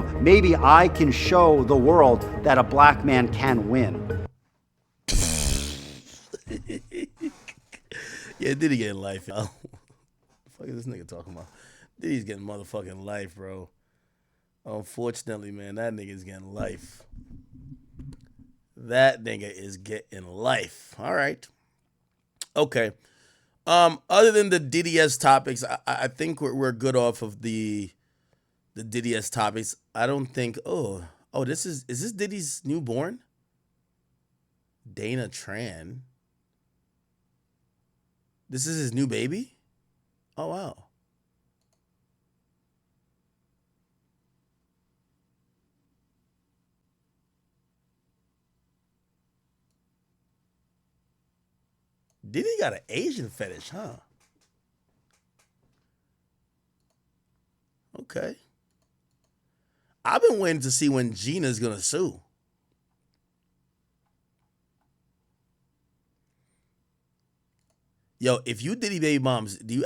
maybe I can show the world that a black man can win. Yeah, Diddy getting life, y'all. What the fuck is this nigga talking about? Diddy's getting motherfucking life, bro. Unfortunately, man, that nigga's getting life. That nigga is getting life. All right. Okay. Other than the DDS topics, I think we're good off of the DDS topics. I don't think. Oh, is this Diddy's newborn? Dana Tran. This is his new baby? Oh, wow. Diddy got an Asian fetish, huh? Okay. I've been waiting to see when Gina's gonna sue. Yo, if you Diddy baby moms, do you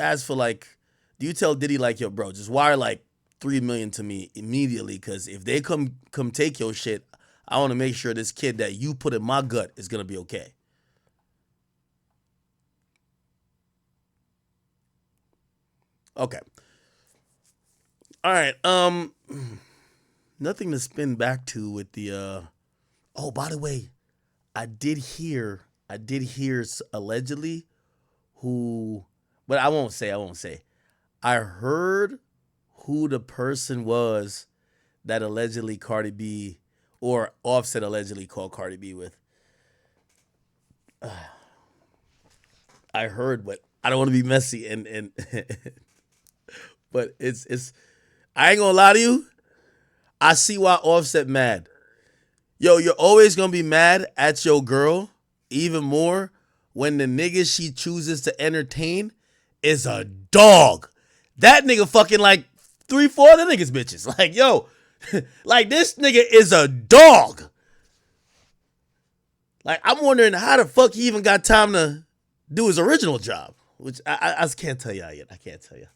tell Diddy like, yo, bro, just wire like 3 million to me immediately? Because if they come take your shit, I want to make sure this kid that you put in my gut is gonna be okay. Okay. All right. Nothing to spin back to with the. Oh, by the way, I did hear allegedly who, but I won't say. I heard who the person was that allegedly Cardi B or Offset allegedly called Cardi B with. I heard, but I don't want to be messy and but it's I ain't gonna lie to you. I see why Offset mad. Yo, you're always gonna be mad at your girl even more when the nigga she chooses to entertain is a dog. That nigga fucking like 3-4 other niggas bitches. Like, yo, like this nigga is a dog. Like, I'm wondering how the fuck he even got time to do his original job. Which I just can't tell y'all yet. I can't tell you.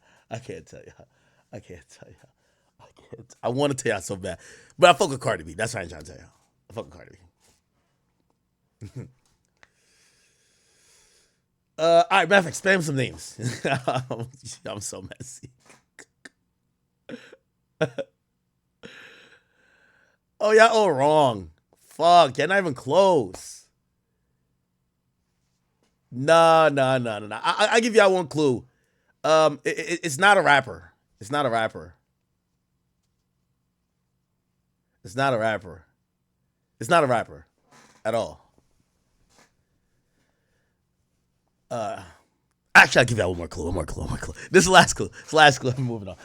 I want to tell y'all so bad. But I fuck with Cardi B. That's what I'm trying to tell y'all. I fuck with Cardi B. All right, matter of fact, spam some names. I'm so messy. Oh, y'all all wrong. Fuck, you're not even close. Nah. I give y'all one clue. It's not a rapper. It's not a rapper. It's not a rapper. It's not a rapper at all. Actually, I'll give y'all one more clue. This is the last clue. I'm moving on.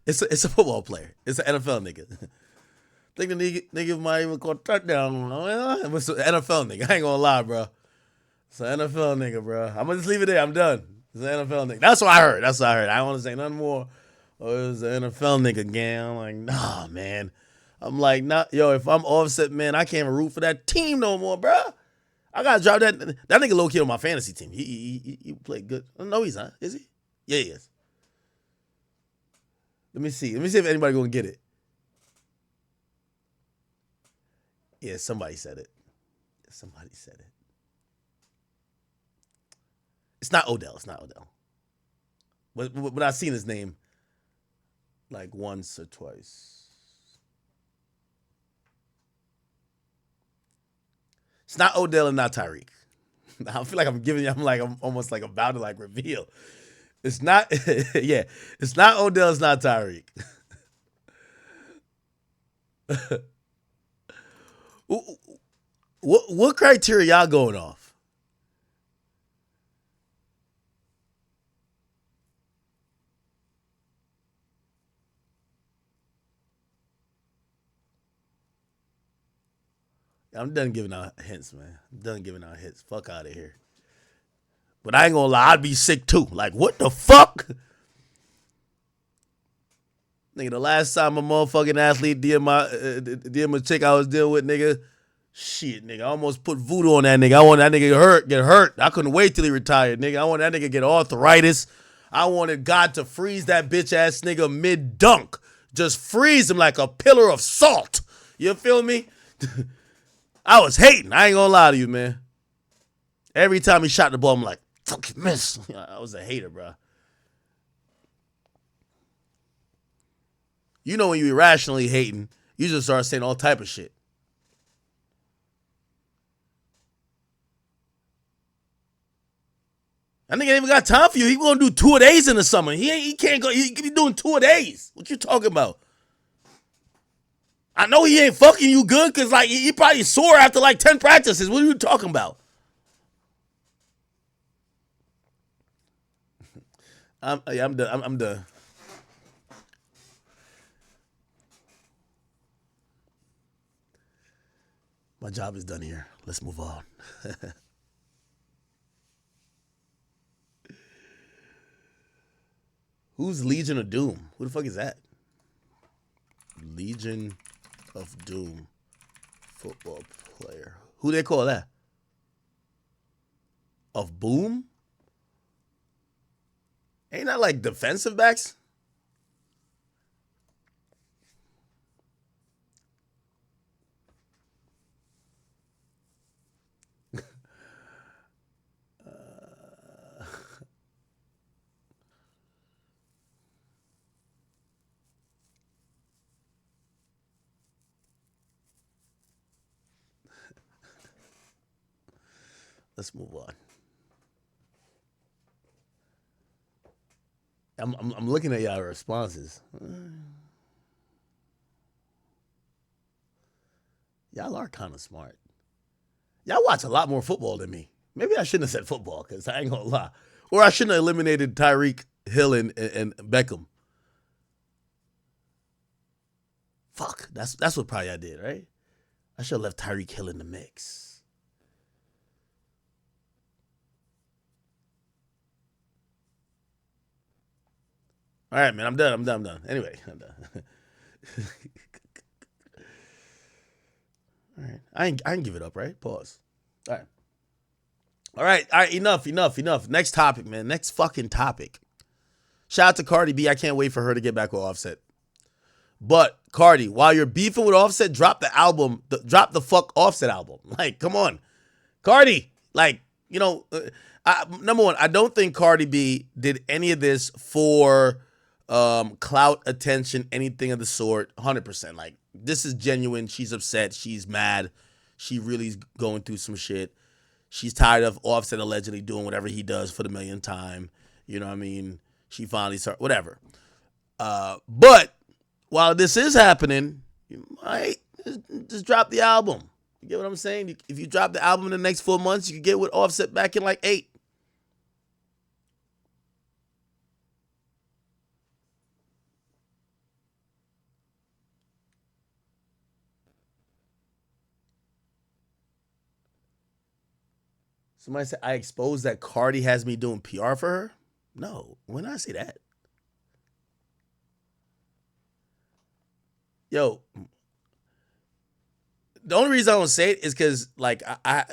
It's a football player. It's an NFL nigga. Think the nigga might even call touchdown. It's an NFL nigga. I ain't gonna lie, bro. It's an NFL nigga, bro. I'm gonna just leave it there. I'm done. It's an NFL nigga. That's what I heard. I don't want to say nothing more. Oh, it was an NFL nigga, gang. I'm like, nah, man. I'm like, nah, yo, if I'm Offset, man, I can't even root for that team no more, bro. I gotta drop that. That nigga low key on my fantasy team. He played good. No, he's not. Is he? Yeah, he is. Let me see if anybody gonna get it. Yeah, somebody said it. It's not Odell. But I've seen his name like once or twice. It's not Odell and not Tyreek. I feel like I'm almost like about to like reveal. It's not, yeah, it's not Odell, it's not Tyreek. What criteria y'all going off? I'm done giving out hints, man. Fuck out of here. But I ain't gonna lie, I'd be sick too. Like, what the fuck? Nigga, the last time a motherfucking athlete did my chick I was dealing with, nigga, shit, nigga, I almost put voodoo on that nigga. I want that nigga get hurt. I couldn't wait till he retired, nigga. I want that nigga get arthritis. I wanted God to freeze that bitch ass nigga mid dunk Just freeze him like a pillar of salt. You feel me? I was hating. I ain't gonna lie to you, man. Every time he shot the ball, I'm like, fucking miss. I was a hater, bro. You know when you irrationally hating, you just start saying all type of shit. I think I ain't even got time for you. He gonna do 2 a days in the summer. He can't go. He be doing 2 a days. What you talking about? I know he ain't fucking you good because like he probably sore after like 10 practices. What are you talking about? I'm done. I'm done. My job is done here. Let's move on. Who's Legion of Doom? Who the fuck is that? Legion of Doom football player. Who they call that? Of Boom? Ain't that like defensive backs? Let's move on. I'm looking at y'all responses. Y'all are kind of smart. Y'all watch a lot more football than me. Maybe I shouldn't have said football because I ain't gonna lie. Or I shouldn't have eliminated Tyreek Hill and Beckham. Fuck, that's what probably I did, right? I should have left Tyreek Hill in the mix. All right, man, I'm done. Anyway, I'm done. All right, I ain't give it up, right? Pause. All right. Enough. Next topic, man. Next fucking topic. Shout out to Cardi B. I can't wait for her to get back with Offset. But Cardi, while you're beefing with Offset, drop the fuck Offset album. Like, come on, Cardi. Like, number one, I don't think Cardi B did any of this for clout, attention, anything of the sort. 100%. Like, this is genuine. She's upset. She's mad. She really is going through some shit. She's tired of Offset allegedly doing whatever he does for the millionth time. You know what I mean? She finally started, whatever. But while this is happening, you might just drop the album. You get what I'm saying? If you drop the album in the next 4 months, you can get with Offset back in like 8. Somebody said, I exposed that Cardi has me doing PR for her? No, when I say that. Yo, the only reason I don't say it is because like I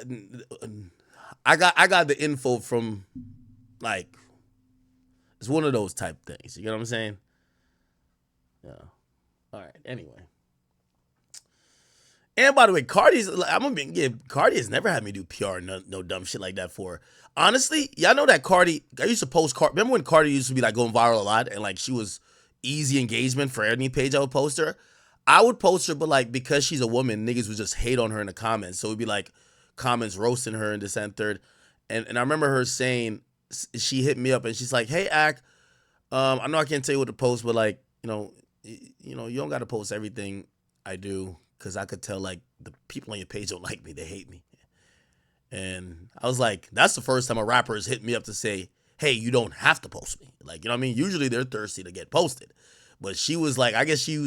got the info from like it's one of those type things. You get what I'm saying? Yeah. All right. Anyway. And by the way, Cardi has never had me do PR, no dumb shit like that for her. Honestly, y'all know that Cardi, I used to post Cardi. Remember when Cardi used to be like going viral a lot and like she was easy engagement for any page I would post her? I would post her, but like because she's a woman, niggas would just hate on her in the comments. So it'd be like comments roasting her and this and third. And I remember her saying, she hit me up and she's like, hey, Ak, I know I can't tell you what to post, but like, you don't got to post everything I do because I could tell like the people on your page don't like me, they hate me. And I was like, that's the first time a rapper has hit me up to say, hey, you don't have to post me. Like, you know what I mean? Usually they're thirsty to get posted. But she was like, I guess she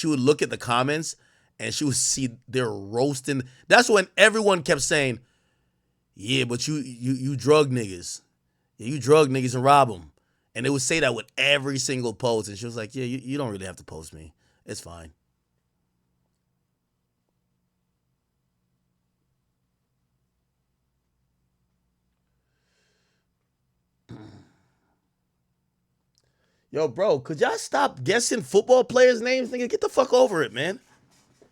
would look at the comments and she would see they're roasting. That's when everyone kept saying, yeah, but you drug niggas. Yeah, you drug niggas and rob them. And they would say that with every single post. And she was like, yeah, you don't really have to post me. It's fine. Yo, bro, could y'all stop guessing football players' names, nigga? Get the fuck over it, man.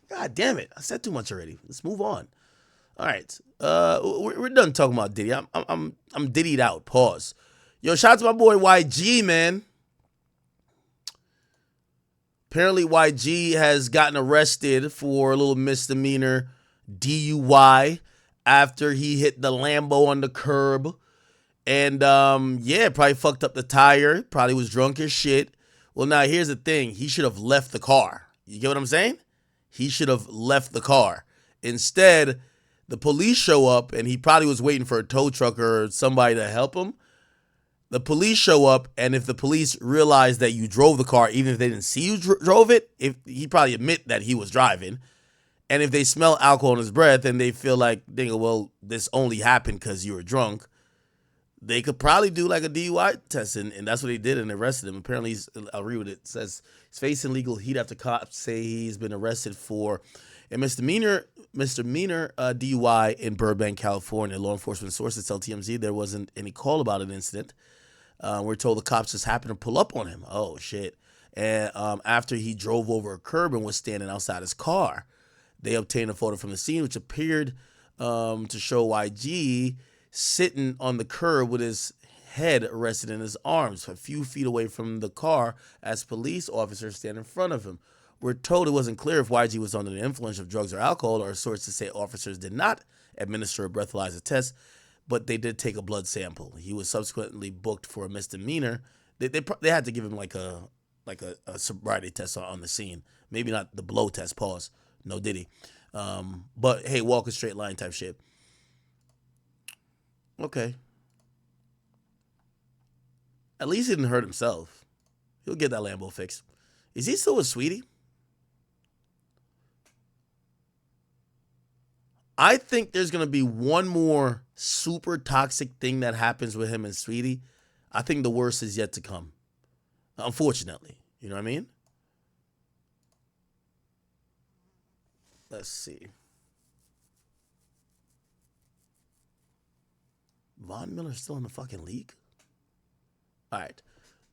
God damn it. I said too much already. Let's move on. All right. We're done talking about Diddy. I'm Diddy'd out. Pause. Yo, shout out to my boy YG, man. Apparently, YG has gotten arrested for a little misdemeanor DUI after he hit the Lambo on the curb. And yeah, probably fucked up the tire. Probably was drunk as shit. Well, now here's the thing. He should have left the car. You get what I'm saying? He should have left the car. Instead, the police show up, and he probably was waiting for a tow truck or somebody to help him. The police show up, and if the police realize that you drove the car, even if they didn't see you drove it, if he'd probably admit that he was driving. And if they smell alcohol in his breath and they feel like, well, this only happened because you were drunk, they could probably do like a DUI test, and that's what they did and arrested him. Apparently, I'll read what it says. He's facing legal heat after cops say he's been arrested for a misdemeanor DUI in Burbank, California. Law enforcement sources tell TMZ there wasn't any call about an incident. We're told the cops just happened to pull up on him. Oh, shit. And after he drove over a curb and was standing outside his car, they obtained a photo from the scene, which appeared to show YG sitting on the curb with his head rested in his arms a few feet away from the car as police officers stand in front of him. We're told it wasn't clear if YG was under the influence of drugs or alcohol, or sources say officers did not administer a breathalyzer test, but they did take a blood sample. He was subsequently booked for a misdemeanor. They had to give him like a sobriety test on the scene. Maybe not the blow test, pause. No Diddy. But hey, walk a straight line type shit. Okay. At least he didn't hurt himself. He'll get that Lambo fixed. Is he still with Sweetie? I think there's going to be one more super toxic thing that happens with him and Sweetie. I think the worst is yet to come. Unfortunately. You know what I mean? Let's see. Von Miller's still in the fucking league? All right.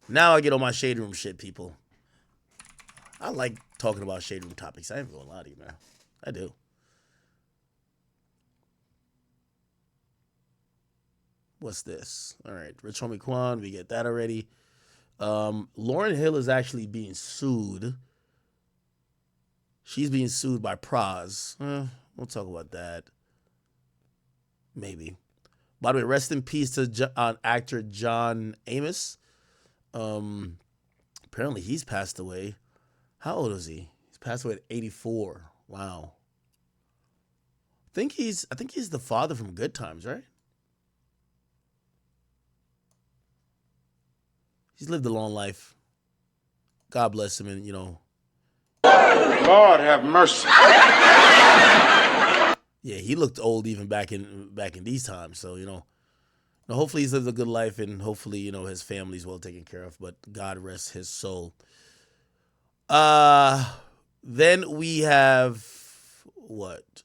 Now I get on my Shade Room shit, people. I like talking about Shade Room topics. I ain't gonna lie to you, man. I do. What's this? All right. Rich Homie Quan, we get that already. Lauryn Hill is actually being sued. She's being sued by Praz. We'll talk about that. Maybe. By the way, rest in peace to actor John Amos. Apparently he's passed away. How old is he? He's passed away at 84. Wow. I think he's the father from Good Times, right? He's lived a long life. God bless him, and Lord have mercy. Yeah, he looked old even back in these times. So hopefully he's lived a good life, and hopefully his family's well taken care of. But God rest his soul. Then we have what?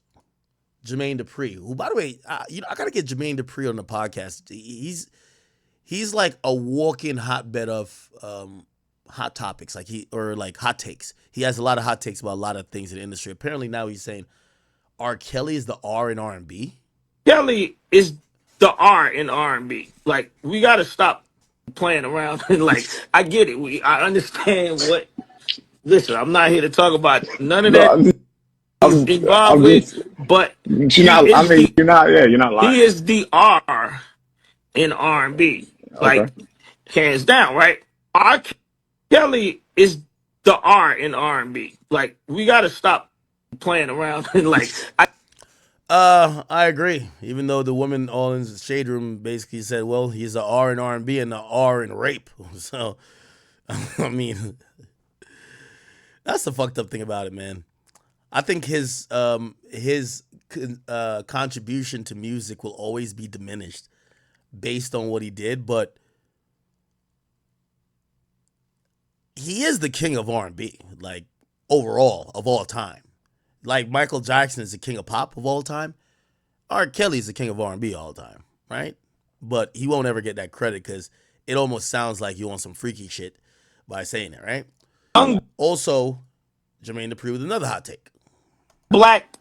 Jermaine Dupri, who, by the way, I gotta get Jermaine Dupri on the podcast. He's like a walking hotbed of hot topics, like hot takes. He has a lot of hot takes about a lot of things in the industry. Apparently now he's saying R. Kelly is the R in R&B. Kelly is the R in R&B. Like, we got to stop playing around. And like, I get it. I understand what. Listen, I'm not here to talk about none of that he's involved with, but You're not. I mean, you're not. Yeah, you're not lying. he is the R in R&B. Like, Okay. hands down, right? R. Kelly is the R in R&B. Like, we got to stop playing around. And like, I agree. Even though the woman all in the Shade Room basically said, well, he's a R in R&B and a R in rape. So, I mean, that's the fucked up thing about it, man. I think his contribution to music will always be diminished based on what he did, but he is the king of R&B, like overall of all time. Like Michael Jackson is the king of pop of all time. R. Kelly is the king of R&B all time, right? But he won't ever get that credit because it almost sounds like you on some freaky shit. by saying it, right? Young Also, Jermaine Dupri with another hot take. black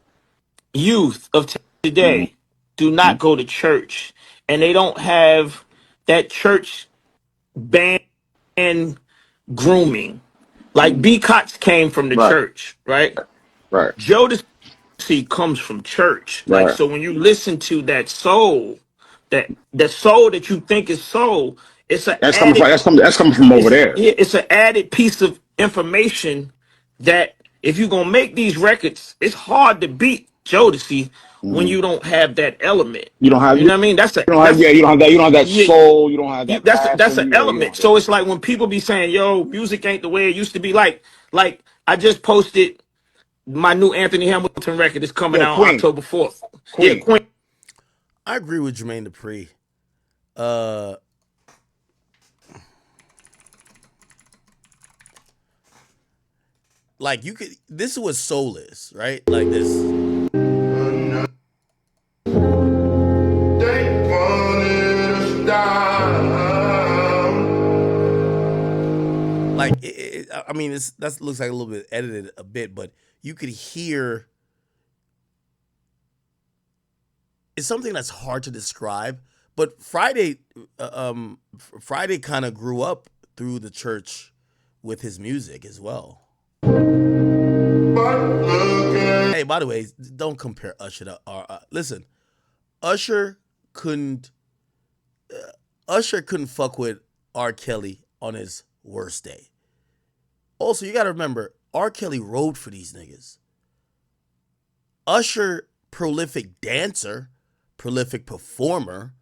youth of Mm-hmm. today do not go to church, and they don't have that church band grooming. Like B. Cots came from the Right, church, right? right, Jodeci comes from church. Like, right. so when you listen to that soul, that soul that you think is soul, it's an added That's coming from over there. it's an added piece of information that if you're gonna make these records, it's hard to beat Jodeci when Mm-hmm. you don't have that element. You don't have You know what I mean? you don't have that Yeah, soul, you don't have that that's passion, an you element. don't So it's like when people be saying, "Yo, music ain't the way it used to be." Like I just posted my new Anthony Hamilton record is coming Yo, out October 4th. Yeah, Queen. Queen. I agree with Jermaine Dupri. Uh, like you could, this is what soul is, right? Like this. Like I mean, that looks like a little bit edited a bit, but you could hear. It's something that's hard to describe, but Friday kind of grew up through the church with his music as well. Hey, by the way, don't compare Usher to listen. Usher couldn't Usher couldn't fuck with R. Kelly on his worst day. Also, you got to remember, R. Kelly wrote for these niggas. Usher, prolific dancer, prolific performer,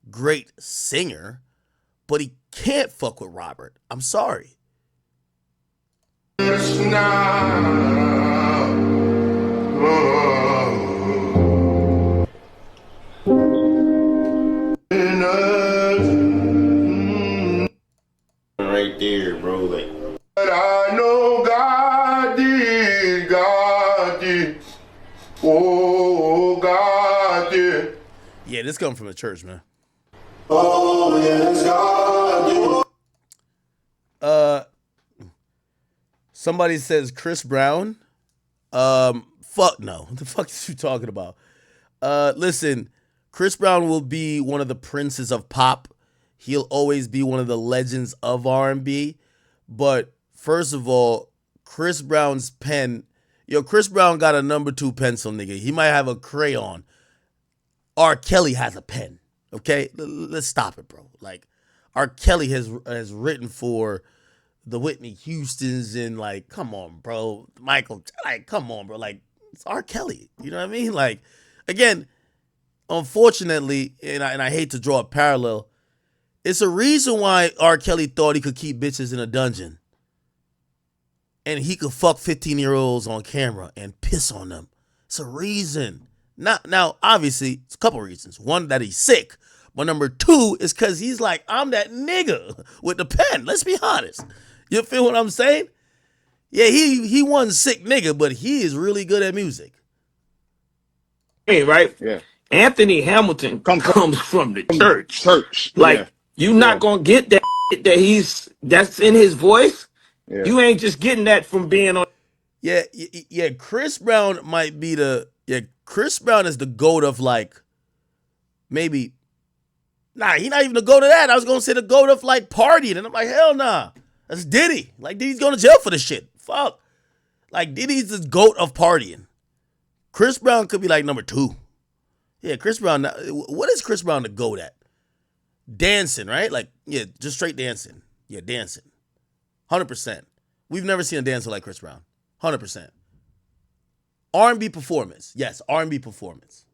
great singer, but he can't fuck with Robert. I'm sorry. Right there, bro. Like, but I know God did, oh God did. Yeah, this comes from the church, man. Oh yes, God did. Somebody says Chris Brown. Fuck no. What the fuck is you talking about? Listen, Chris Brown will be one of the princes of pop. He'll always be one of the legends of R&B. But first of all, Chris Brown's pen, Chris Brown got a number 2 pencil, nigga. He might have a crayon. R. Kelly has a pen. Okay? Let's stop it, bro. Like, R. Kelly has written for the Whitney Houstons and, like, come on, bro. Michael, like, come on, bro. Like, it's R. Kelly. You know what I mean? Like, again, unfortunately, and I hate to draw a parallel, it's a reason why R. Kelly thought he could keep bitches in a dungeon. And he could fuck 15-year-olds on camera and piss on them. It's a reason. Now, obviously, it's a couple reasons. One, that he's sick. But number 2 is because he's like, I'm that nigga with the pen. Let's be honest. You feel what I'm saying? Yeah, he one sick nigga, but he is really good at music. Hey, right? Yeah. Anthony Hamilton comes from the church. Church. Yeah. Like, you're not gonna get that that's in his voice. Yeah. You ain't just getting that from being on. Yeah. Chris Brown might be Chris Brown is the GOAT of, like, maybe. Nah, he not even the GOAT of that. I was gonna say the GOAT of, like, partying, and I'm like, hell nah. That's Diddy. Like, Diddy's going to jail for this shit. Fuck. Like, Diddy's the GOAT of partying. Chris Brown could be like number 2. Yeah, Chris Brown. What is Chris Brown the GOAT at? Dancing, right? Like, yeah, just straight dancing. Yeah, dancing. 100%. We've never seen a dancer like Chris Brown. 100%. R&B performance. Yes, R&B performance.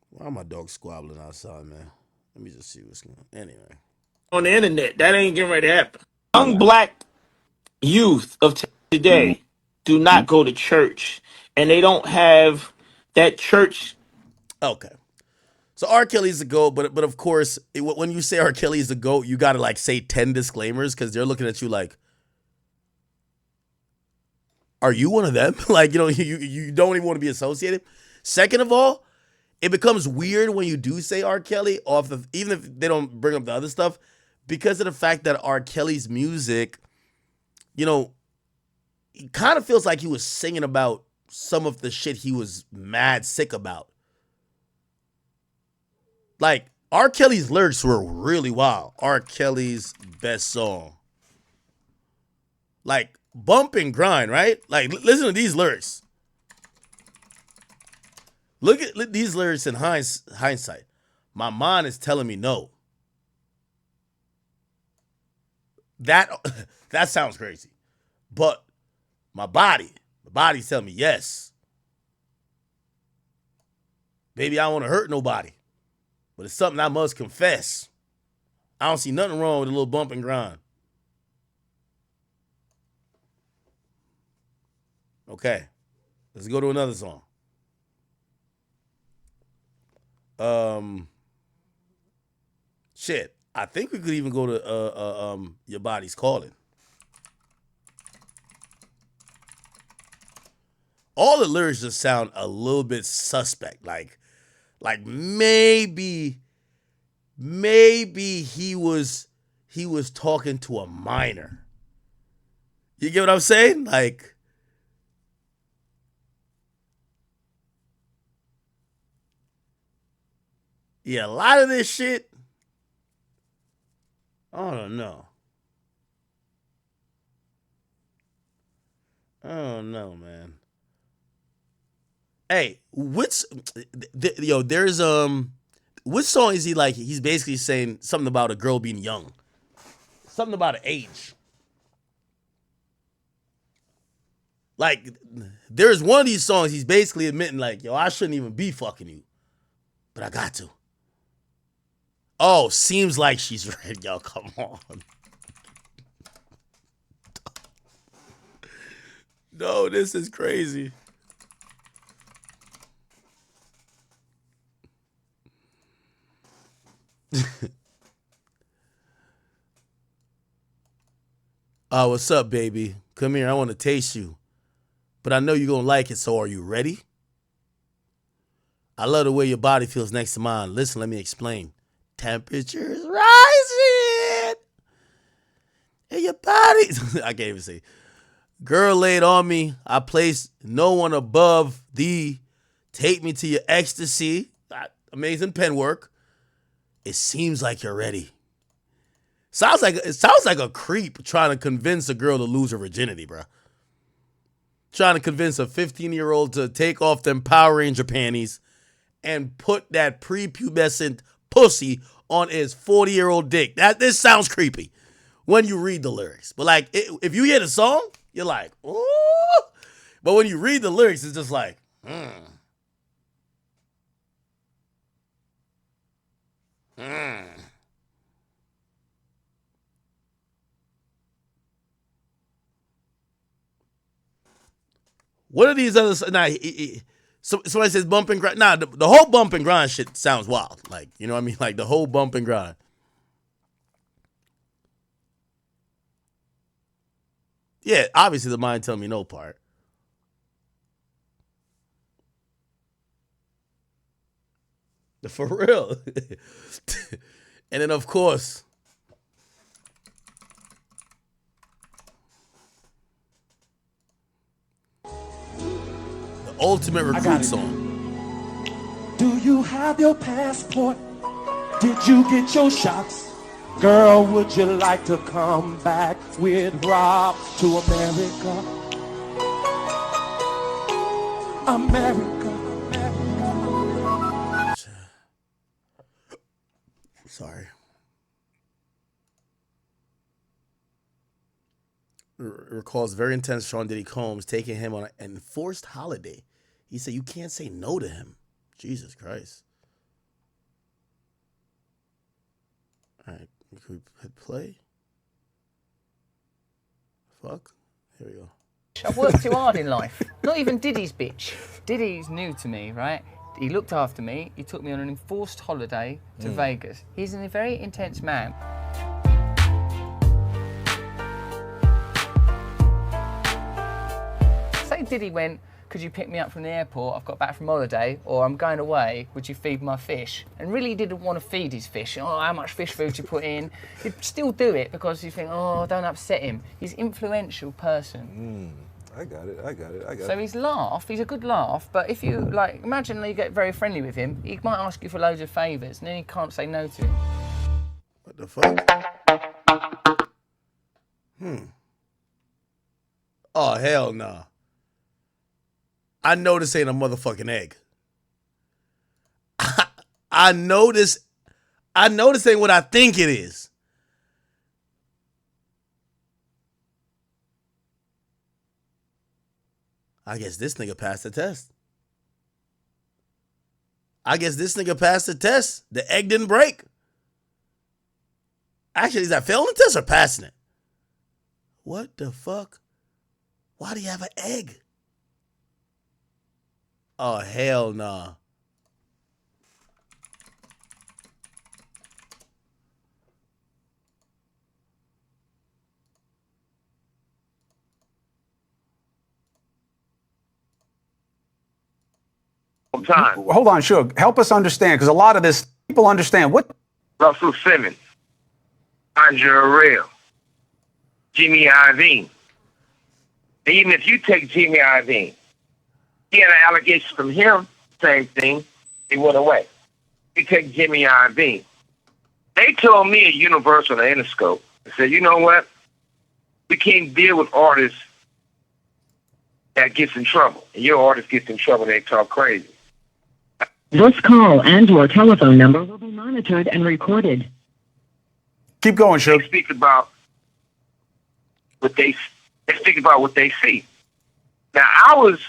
Why are my dogs squabbling outside, man? Let me just see what's going on. Anyway. On the internet. That ain't getting ready to happen. Young black youth of today do not go to church, and they don't have that church. Okay. So R. Kelly's the GOAT, but of course, when you say R. Kelly's the GOAT, you got to, like, say 10 disclaimers because they're looking at you like, are you one of them? Like, you don't even want to be associated. Second of all, it becomes weird when you do say R. Kelly off of, even if they don't bring up the other stuff, because of the fact that R. Kelly's music, you know, it kind of feels like he was singing about some of the shit he was mad sick about. Like, R. Kelly's lyrics were really wild. R. Kelly's best song. Like, bump and grind, right? Like, listen to these lyrics. Look at these lyrics in hindsight. My mind is telling me no. That sounds crazy. But my body's telling me yes. Baby, I don't want to hurt nobody. But it's something I must confess. I don't see nothing wrong with a little bump and grind. Okay. Let's go to another song. Shit. I think we could even go to Your Body's Calling. All the lyrics just sound a little bit suspect. Like maybe he was talking to a minor. You get what I'm saying? Like, yeah, a lot of this shit, I don't know. I don't know, man. Hey, there's which song is he like? He's basically saying something about a girl being young. Something about an age. Like, there's one of these songs he's basically admitting like, yo, I shouldn't even be fucking you. But I got to. Oh, seems like she's ready. Yo, come on. No, this is crazy. Oh, what's up, baby? Come here. I want to taste you. But I know you're going to like it, so are you ready? I love the way your body feels next to mine. Listen, let me explain. Temperature's rising. And your body... I can't even say. Girl laid on me. I placed no one above thee. Take me to your ecstasy. Amazing pen work. It seems like you're ready. It sounds like a creep trying to convince a girl to lose her virginity, bro. Trying to convince a 15-year-old to take off them Power Ranger panties and put that prepubescent pussy on his 40-year-old dick. This sounds creepy when you read the lyrics. But like, if you hear the song, you're like, ooh. But when you read the lyrics, it's just like, What are these other? Nah, somebody says bump and grind. Nah, the whole bump and grind shit sounds wild. Like, you know what I mean? Like the whole bump and grind. Yeah, obviously the mind tell me no part. For real. And then of course, the ultimate recruit song. Do you have your passport? Did you get your shots? Girl, would you like to come back with Rob to America? America. Sorry. Recalls very intense Sean Diddy Combs taking him on an enforced holiday. He said you can't say no to him. Jesus Christ. All right, can we hit play? Fuck. Here we go. I've worked too hard in life. Not even Diddy's bitch. Diddy's new to me, right? He looked after me. He took me on an enforced holiday to Vegas. He's a very intense man. Say Diddy went, could you pick me up from the airport? I've got back from holiday, or I'm going away. Would you feed my fish? And really, he didn't want to feed his fish. Oh, how much fish food you put in? He'd still do it because you think, oh, don't upset him. He's an influential person. I got it. So he's a good laugh, but if you, like, imagine you get very friendly with him, he might ask you for loads of favours, and then you can't say no to him. What the fuck? Oh, hell nah. I know this ain't a motherfucking egg. I know this ain't what I think it is. I guess this nigga passed the test. The egg didn't break. Actually, is that failing the test or passing it? What the fuck? Why do you have an egg? Oh, hell nah. Time. Hold on, Suge. Help us understand, because a lot of this, people understand. What? Russell Simmons, Andre Arell, Jimmy Iovine. Even if you take Jimmy Iovine, he had an allegation from him, same thing, it went away. You take Jimmy Iovine. They told me at Universal and Interscope, they said, you know what? We can't deal with artists that gets in trouble. And your artist gets in trouble, they talk crazy. This call and your telephone number will be monitored and recorded. Keep going, Suge. They speak about what they see. Now, I was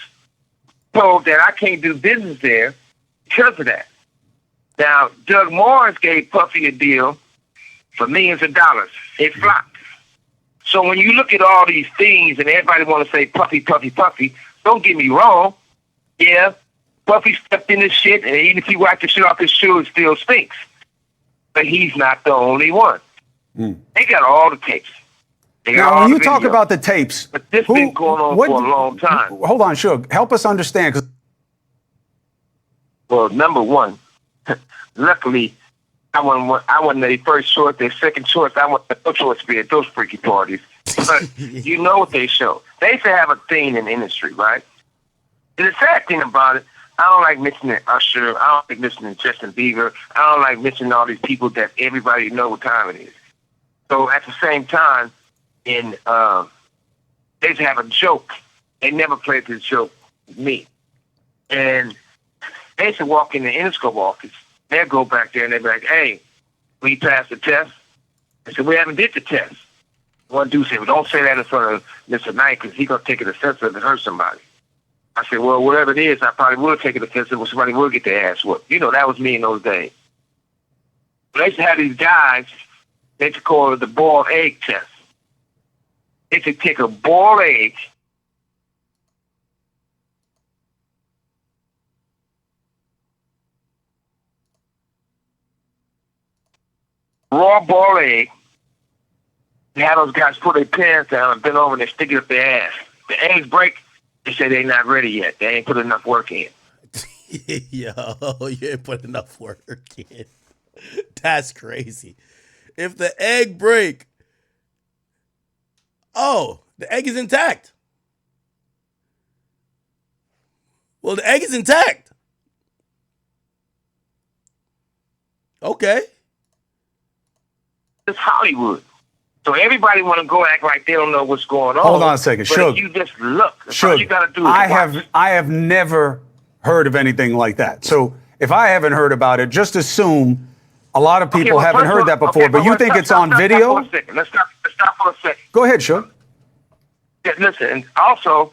told that I can't do business there because of that. Now, Doug Morris gave Puffy a deal for millions of dollars. It flopped. So when you look at all these things and everybody want to say Puffy, Puffy, Puffy, don't get me wrong. Yeah, Puffy stepped in this shit, and even if you wipe the shit off his shoe, it still stinks. But he's not the only one. They got all the tapes. Now, when you talk about the tapes, but this been going on for a long time. Hold on, Suge. Help us understand. Well, number one, luckily, I wasn't their first choice, their second choice. I want no choice to be at those freaky parties. But you know what they show. They used to have a thing in the industry, right? And the sad thing about it, I don't like mentioning Usher. I don't like mentioning Justin Bieber. I don't like mentioning all these people that everybody know what time it is. So at the same time, they used to have a joke. They never played this joke with me. And they used to walk in the Interscope office. They'll go back there and they'll be like, hey, we passed the test. I said, we haven't did the test. One dude said, well, don't say that in front of Mr. Knight because he's going to take it offensive and hurt somebody. I said, well, whatever it is, I probably will take it offensive when somebody will get their ass whooped. You know, that was me in those days. But they used to have these guys, they used to call it the boiled egg test. They used to take a boiled egg, raw boiled egg, and have those guys put their pants down and bend over and they stick it up their ass. The eggs break, they say they're not ready yet. They ain't put enough work in. Yo, you ain't put enough work in. That's crazy. If the egg break, oh, the egg is intact. Well, the egg is intact. Okay. It's Hollywood. So everybody want to go act like they don't know what's going on. Hold on a second, but Suge. if you just look. That's all you got to do is I have never heard of anything like that. So if I haven't heard about it, just assume a lot of people haven't heard that before. But you think it's on video? Let's stop for a second. Go ahead, Suge. Yeah, listen, and also,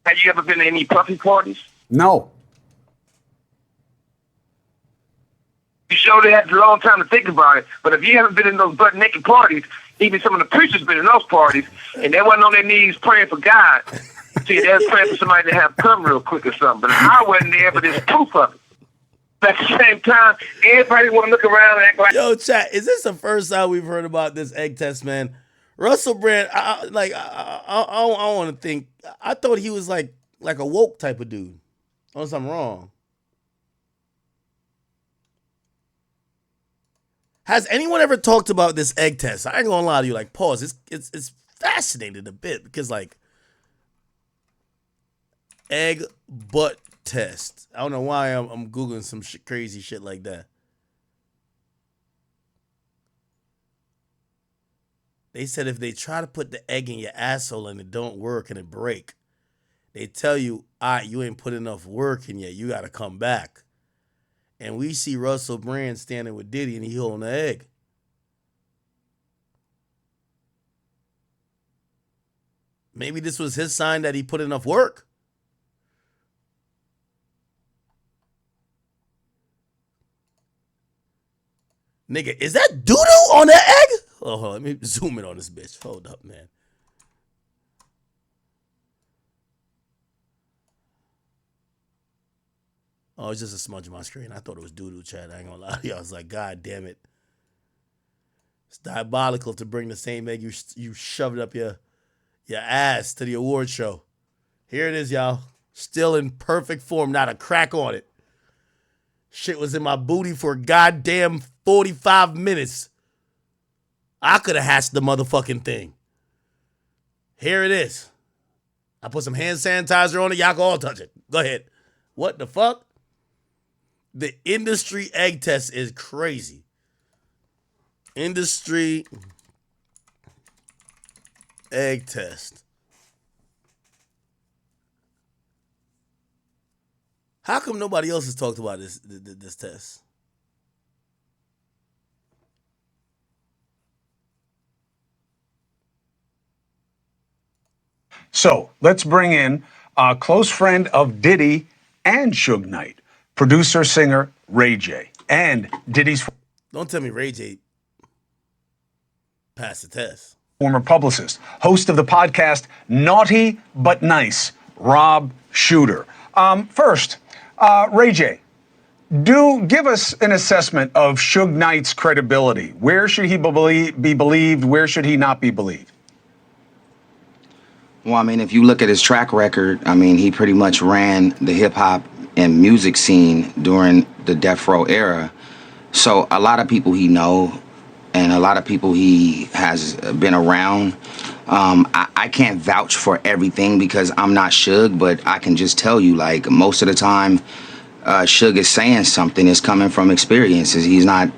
have you ever been to any Puffy parties? No. You sure they had a long time to think about it, but if you haven't been in those butt naked parties, even some of the preachers been in those parties, and they wasn't on their knees praying for God. See, they was praying for somebody to have come real quick or something. But I wasn't there, but there's proof of it. But at the same time, everybody want to look around and act like... Yo, chat, is this the first time we've heard about this egg test, man? Russell Brand, I want to think, I thought he was like like a woke type of dude. Unless I'm wrong. Has anyone ever talked about this egg test? I ain't gonna lie to you. Like, pause. It's fascinating a bit because like egg butt test. I don't know why I'm googling some crazy shit like that. They said if they try to put the egg in your asshole and it don't work and it break, they tell you, you ain't put enough work in yet. You got to come back. And we see Russell Brand standing with Diddy and he holding the egg. Maybe this was his sign that he put enough work. Nigga, is that doo-doo on the egg? Oh, hold on, let me zoom in on this bitch. Hold up, man. Oh, it's just a smudge on my screen. I thought it was doo-doo, Chad. I ain't gonna lie to you. I was like, God damn it. It's diabolical to bring the same egg you shoved up your ass to the award show. Here it is, y'all. Still in perfect form, not a crack on it. Shit was in my booty for a goddamn 45 minutes. I could have hatched the motherfucking thing. Here it is. I put some hand sanitizer on it. Y'all can all touch it. Go ahead. What the fuck? The industry egg test is crazy. Industry egg test. How come nobody else has talked about this test? So let's bring in a close friend of Diddy and Suge Knight, producer, singer Ray J, and Diddy's Don't tell me Ray J passed the test. Former publicist, host of the podcast Naughty But Nice, Rob Shooter. First, Ray J, give us an assessment of Suge Knight's credibility. Where should he be believed? Where should he not be believed? Well, I mean, if you look at his track record, I mean, he pretty much ran the hip hop and music scene during the Death Row era. So a lot of people he know and a lot of people he has been around. I can't vouch for everything because I'm not Suge, but I can just tell you, like, most of the time, Suge is saying something is coming from experiences. He's not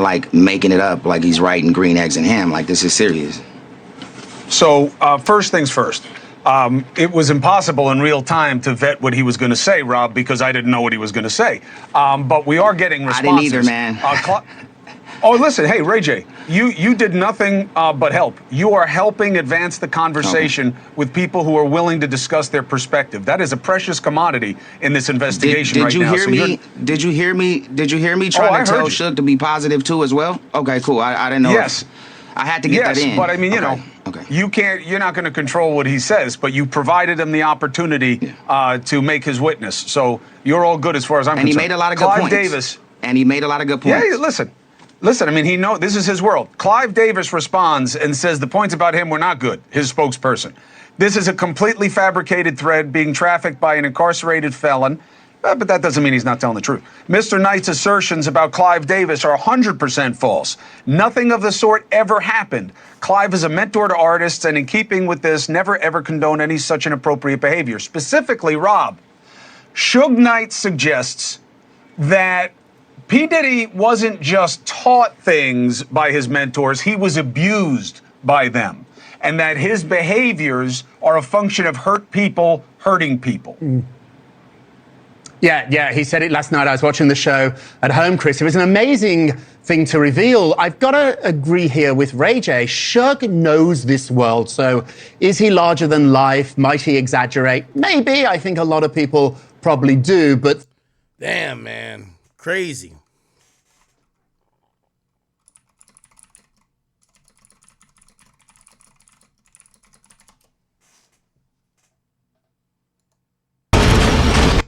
like making it up like he's writing Green Eggs and Ham. Like, this is serious. So first things first, it was impossible in real time to vet what he was going to say, Rob, because I didn't know what he was going to say. But we are getting responses. I didn't either, man. Oh, listen, hey, Ray J, you did nothing but help. You are helping advance the conversation with people who are willing to discuss their perspective. That is a precious commodity in this investigation right now. Did you hear me trying to tell Suge to be positive too as well? Okay, cool. I didn't know. Yes. I had to get that in. Yes, but I mean, you know, you're not going to control what he says, but you provided him the opportunity to make his witness. So you're all good as far as I'm concerned. And he made a lot of good points. Yeah, listen, I mean, this is his world. Clive Davis responds and says the points about him were not good, his spokesperson. This is a completely fabricated thread being trafficked by an incarcerated felon. But that doesn't mean he's not telling the truth. Mr. Knight's assertions about Clive Davis are 100% false. Nothing of the sort ever happened. Clive is a mentor to artists, and in keeping with this, never ever condone any such inappropriate behavior. Specifically, Rob, Suge Knight suggests that P. Diddy wasn't just taught things by his mentors, he was abused by them. And that his behaviors are a function of hurt people hurting people. Yeah, he said it last night. I was watching the show at home, Chris. It was an amazing thing to reveal. I've got to agree here with Ray J. Suge knows this world. So is he larger than life? Might he exaggerate? Maybe. I think a lot of people probably do, but... Damn, man. Crazy.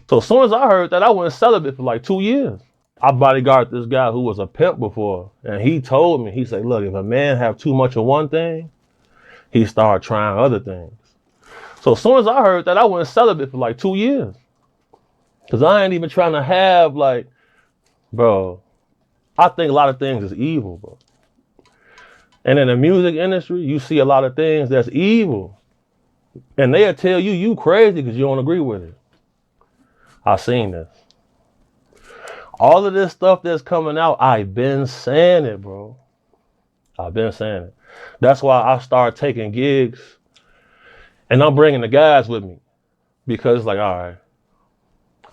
So as soon as I heard that, I went celibate for like 2 years. I bodyguarded this guy who was a pimp before, and he told me, he said, look, if a man have too much of one thing, he start trying other things. So as soon as I heard that, I went celibate for like 2 years. Cause I ain't even trying to have like, bro, I think a lot of things is evil, bro. And in the music industry, you see a lot of things that's evil. And they'll tell you crazy because you don't agree with it. I seen this. All of this stuff that's coming out, I've been saying it, bro. I've been saying it. That's why I started taking gigs and I'm bringing the guys with me. Because it's like, all right,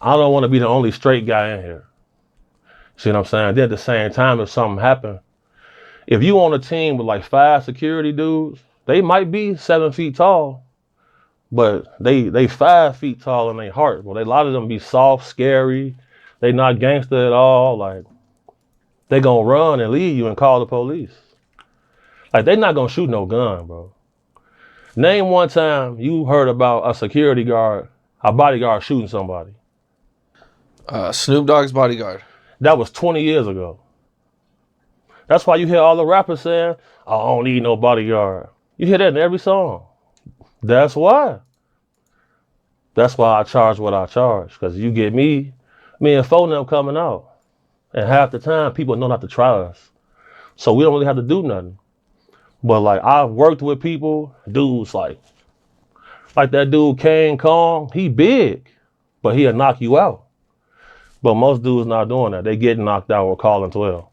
I don't want to be the only straight guy in here. See what I'm saying? Then at the same time, if something happened, if you on a team with like 5 security dudes, they might be 7 feet tall, but they 5 feet tall in their heart. Well, a lot of them be soft, scary. They not gangster at all. Like, they gonna run and leave you and call the police. Like, they not gonna shoot no gun, bro. Name one time you heard about a security guard, a bodyguard shooting somebody. Snoop Dogg's bodyguard. That was 20 years ago. That's why you hear all the rappers saying, I don't need no bodyguard. You hear that in every song. That's why. That's why I charge what I charge. Because you get me and phone them coming out. And half the time, people know not to try us. So we don't really have to do nothing. But like, I've worked with people, dudes like that dude Kane Kong, he big, but he'll knock you out. But most dudes not doing that. They get knocked out or calling 12.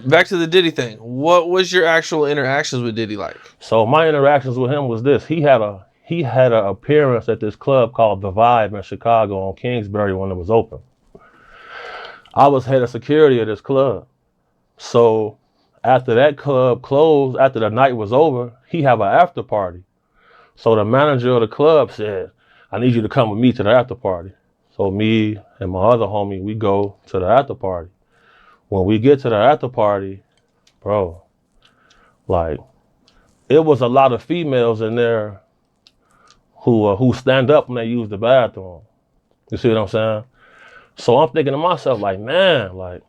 Back to the Diddy thing. What was your actual interactions with Diddy like? So my interactions with him was this. He had an appearance at this club called The Vibe in Chicago on Kingsbury when it was open. I was head of security at this club. So after that club closed, after the night was over, he have an after party. So the manager of the club said, I need you to come with me to the after party. So me and my other homie, we go to the after party. When we get to the after party, bro, like, it was a lot of females in there who stand up when they use the bathroom. You see what I'm saying? So I'm thinking to myself, like, man, like,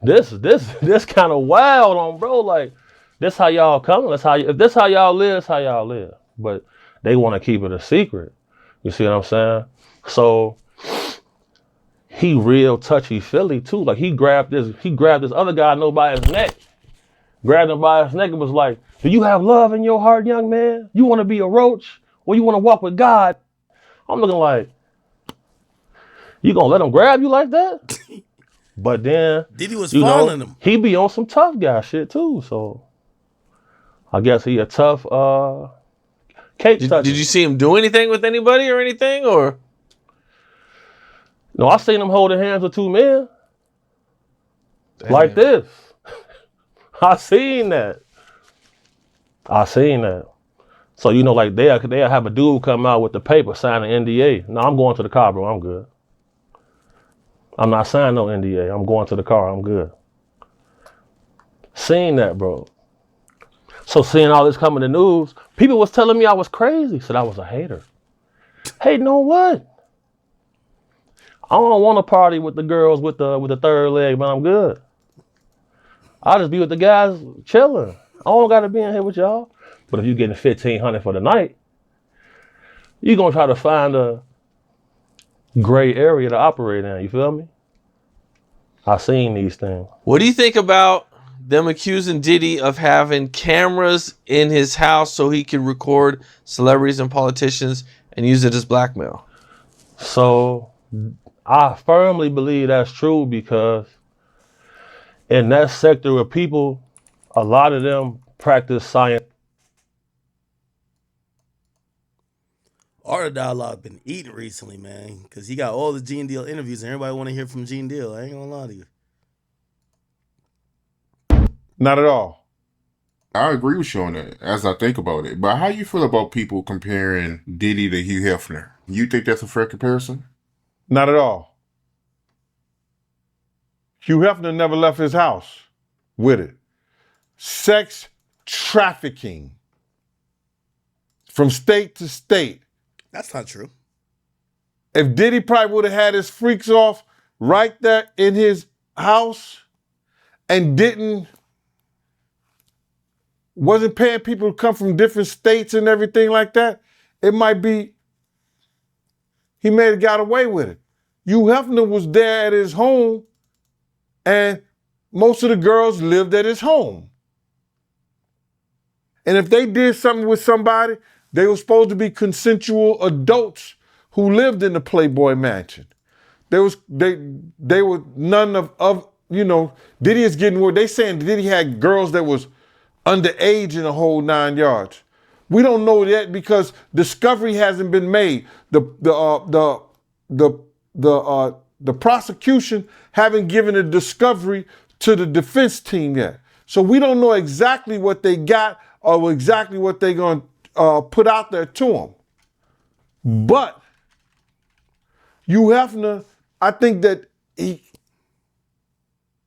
this kind of wild on, bro. Like, this how y'all come. If this how y'all live, that's how y'all live. But they want to keep it a secret. You see what I'm saying? So he real touchy-feely too. Like, he grabbed this other guy I know by his neck. Grabbed him by his neck and was like, do you have love in your heart, young man? You want to be a roach? Or you want to walk with God? I'm looking like, you gonna let him grab you like that? But then Diddy was following him. He be on some tough guy shit too. So I guess he a tough cake toucher. Did you see him do anything with anybody or anything? Or no, I seen him holding hands with 2 men. Damn. Like this. I seen that. So, you know, like they'll have a dude come out with the paper, sign an NDA. No, I'm going to the car, bro. I'm good. I'm not signing no NDA. I'm going to the car. I'm good. Seen that, bro. So seeing all this come in the news, people was telling me I was crazy. Said I was a hater. Hating on what? I don't want to party with the girls with the third leg, but I'm good. I'll just be with the guys chilling. I don't got to be in here with y'all. But if you're getting $1,500 for the night, you're going to try to find a gray area to operate in. You feel me? I seen these things. What do you think about them accusing Diddy of having cameras in his house so he can record celebrities and politicians and use it as blackmail? So I firmly believe that's true because in that sector of people, a lot of them practice science. Art of Dialogue been eating recently, man, because he got all the Gene Deal interviews and everybody want to hear from Gene Deal. I ain't gonna lie to you. Not at all. I agree with you on that as I think about it. But how you feel about people comparing Diddy to Hugh Hefner? You think that's a fair comparison? Not at all. Hugh Hefner never left his house with it. Sex trafficking from state to state. That's not true. If Diddy probably would have had his freaks off right there in his house and didn't wasn't paying people to come from different states and everything like that, it might be he may have got away with it. Hugh Hefner was there at his home, and most of the girls lived at his home. And if they did something with somebody, they were supposed to be consensual adults who lived in the Playboy Mansion. They were none of Diddy is getting word. They saying Diddy had girls that was underage in the whole 9 yards. We don't know yet because discovery hasn't been made. The prosecution haven't given a discovery to the defense team yet. So we don't know exactly what they got or exactly what they're going to put out there to them. But Hugh Hefner, I think that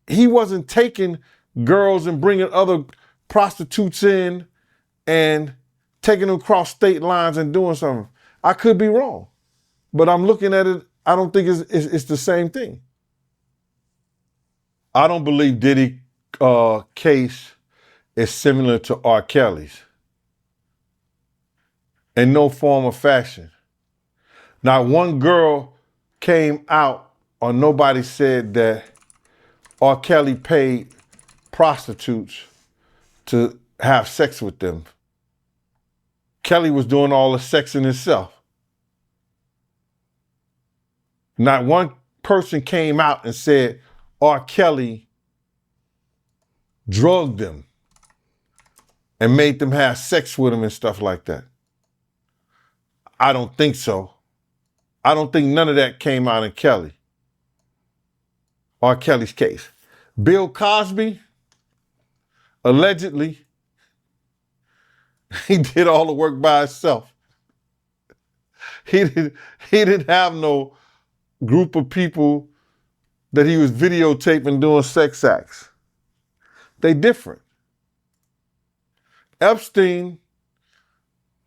he wasn't taking girls and bringing other prostitutes in and taking them across state lines and doing something. I could be wrong, but I'm looking at it. I don't think it's the same thing. I don't believe Diddy case is similar to R. Kelly's in no form or fashion. Not one girl came out or nobody said that R. Kelly paid prostitutes to have sex with them. Kelly was doing all the sexing himself. Not one person came out and said R. Kelly drugged them and made them have sex with him and stuff like that. I don't think so. I don't think none of that came out in Kelly. R. Kelly's case. Bill Cosby, allegedly, he did all the work by himself. He didn't have no group of people that he was videotaping doing sex acts. They different. Epstein,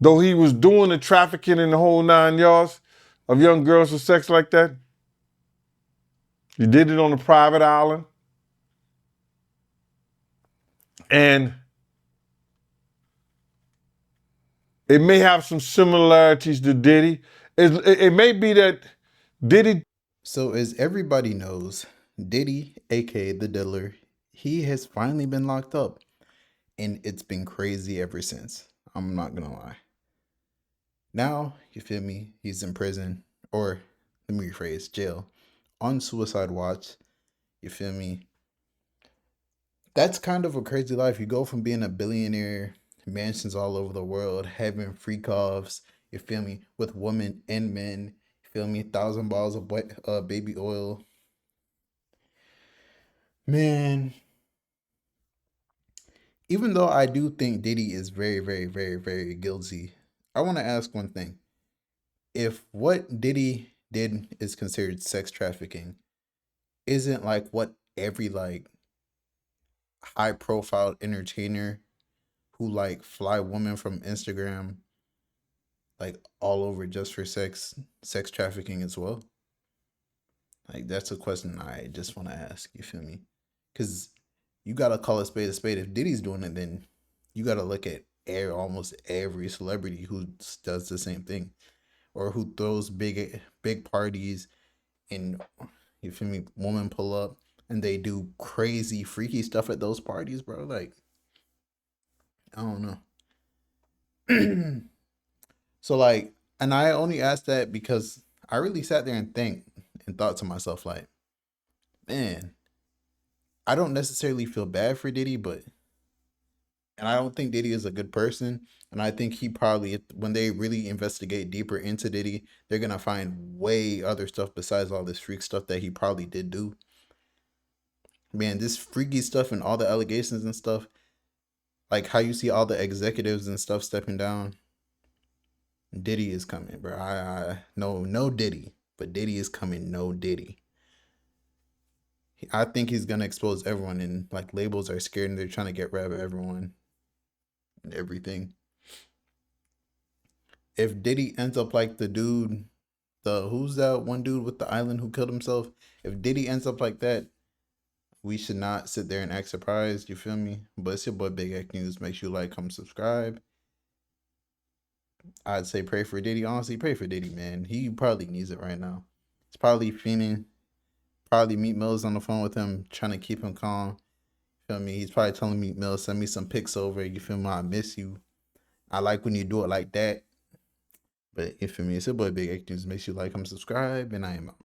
though he was doing the trafficking in the whole 9 yards of young girls for sex like that, he did it on a private island. And it may have some similarities to Diddy. It may be that Diddy. So as everybody knows, Diddy, aka the Diddler, he has finally been locked up. And it's been crazy ever since. I'm not gonna lie. Now, you feel me, he's in prison, or let me rephrase, jail, on suicide watch. You feel me? That's kind of a crazy life. You go from being a billionaire, mansions all over the world, having freak offs, you feel me, with women and men, you feel me, 1,000 bottles of baby oil. Man, even though I do think Diddy is very, very, very, very guilty, I want to ask one thing. If what Diddy did is considered sex trafficking, isn't like what every like high profile entertainer who like fly women from Instagram like all over just for sex trafficking as well? Like that's a question I just want to ask, you feel me? Because you gotta call a spade a spade. If Diddy's doing it, then you gotta look at almost every celebrity who does the same thing, or who throws big parties and, you feel me, women pull up and they do crazy freaky stuff at those parties, bro. Like, I don't know. So like, and I only asked that because I really sat there and thought to myself, like, man, I don't necessarily feel bad for Diddy, and I don't think Diddy is a good person. And I think he probably, when they really investigate deeper into Diddy, they're going to find way other stuff besides all this freak stuff that he probably did do. Man, this freaky stuff and all the allegations and stuff, like how you see all the executives and stuff stepping down, Diddy is coming, bro. No Diddy, but Diddy is coming, no Diddy. I think he's going to expose everyone, and like labels are scared and they're trying to get rid of everyone and everything. If Diddy ends up like the dude, who's that one dude with the island who killed himself? If Diddy ends up like that, we should not sit there and act surprised. You feel me? But it's your boy Big Act News. Make sure you like, comment, subscribe. I'd say pray for Diddy. Honestly, pray for Diddy, man. He probably needs it right now. He's probably fiending. Probably Meek Mill's on the phone with him, trying to keep him calm. Feel me? He's probably telling Meek Mill, send me some pics over. You feel me? I miss you. I like when you do it like that. But you feel me? It's your boy Big Act News. Make sure you like, comment, subscribe, and I am out.